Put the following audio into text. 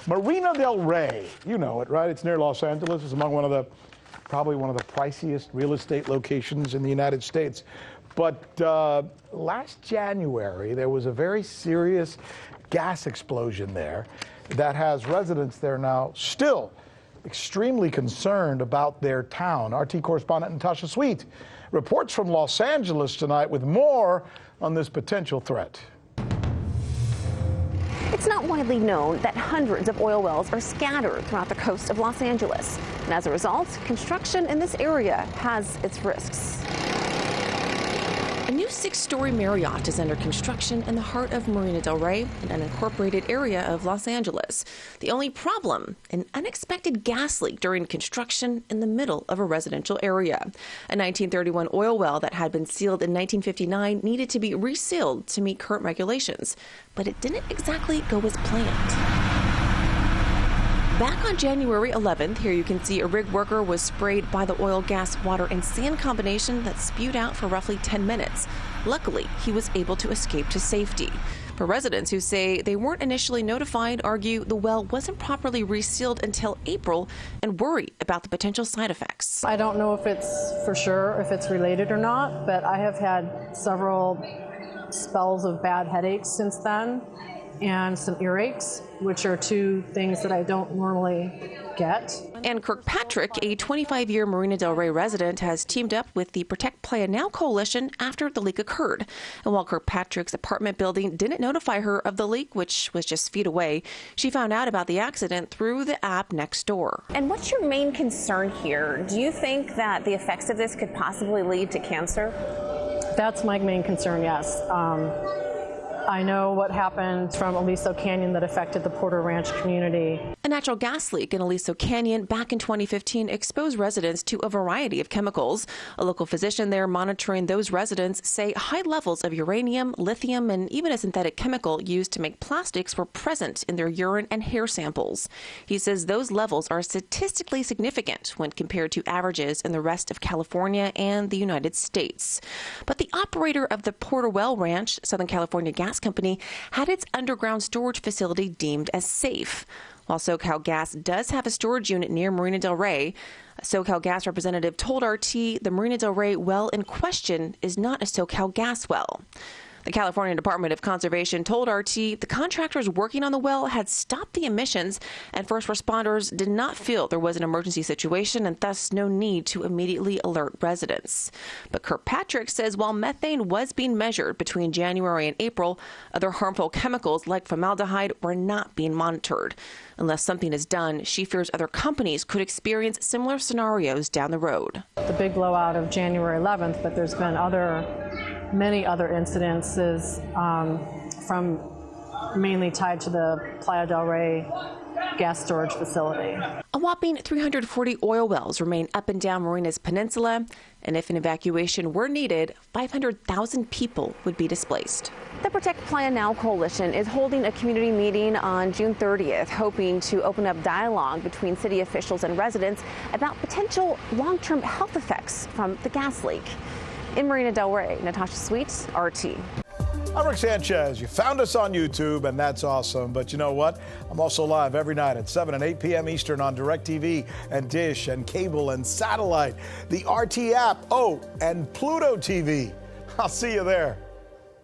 Marina del Rey, you know it, right? It's near Los Angeles. It's among probably one of the priciest real estate locations in the United States. But last January, there was a very serious gas explosion there that has residents there now still extremely concerned about their town. RT correspondent Natasha Sweatte reports from Los Angeles tonight with more on this potential threat. It's not widely known that hundreds of oil wells are scattered throughout the coast of Los Angeles. And as a result, construction in this area has its risks. A new 6-story Marriott is under construction in the heart of Marina del Rey, an unincorporated area of Los Angeles. The only problem, an unexpected gas leak during construction in the middle of a residential area. A 1931 oil well that had been sealed in 1959 needed to be resealed to meet current regulations, but it didn't exactly go as planned. Back on January 11th, here you can see a rig worker was sprayed by the oil, gas, water, and sand combination that spewed out for roughly 10 minutes. Luckily, he was able to escape to safety. But residents who say they weren't initially notified argue the well wasn't properly resealed until April and worry about the potential side effects. I don't know if it's for sure, if it's related or not, but I have had several spells of bad headaches since then, and some earaches, which are two things that I don't normally get. And Kirkpatrick, a 25-year Marina del Rey resident, has teamed up with the Protect Playa Now coalition after the leak occurred. And while Kirkpatrick's apartment building didn't notify her of the leak, which was just feet away, she found out about the accident through the app Nextdoor. And what's your main concern here? Do you think that the effects of this could possibly lead to cancer? That's my main concern, yes. I know what happened from Aliso Canyon that affected the Porter Ranch community. A natural gas leak in Aliso Canyon back in 2015 exposed residents to a variety of chemicals. A local physician there monitoring those residents say high levels of uranium, lithium, and even a synthetic chemical used to make plastics were present in their urine and hair samples. He says those levels are statistically significant when compared to averages in the rest of California and the United States. But the operator of the Porter Well Ranch, Southern California Gas Company, had its underground storage facility deemed as safe. While SoCal Gas does have a storage unit near Marina del Rey, a SoCal Gas representative told RT the Marina del Rey well in question is not a SoCal Gas well. The California Department of Conservation told RT the contractors working on the well had stopped the emissions, and first responders did not feel there was an emergency situation and thus no need to immediately alert residents. But Kirkpatrick says while methane was being measured between January and April, other harmful chemicals like formaldehyde were not being monitored. Unless something is done, she fears other companies could experience similar scenarios down the road. The big blowout of January 11th, but there's been many other incidences from mainly tied to the Playa del Rey gas storage facility. A whopping 340 oil wells remain up and down Marina's peninsula, and if an evacuation were needed, 500,000 people would be displaced. The Protect Playa Now coalition is holding a community meeting on June 30th, hoping to open up dialogue between city officials and residents about potential long-term health effects from the gas leak. In Marina del Rey, Natasha Sweatte, RT. I'm Rick Sanchez. You found us on YouTube, and that's awesome. But you know what? I'm also live every night at 7 and 8 p.m. Eastern on DirecTV and Dish and cable and satellite, the RT app, and Pluto TV. I'll see you there.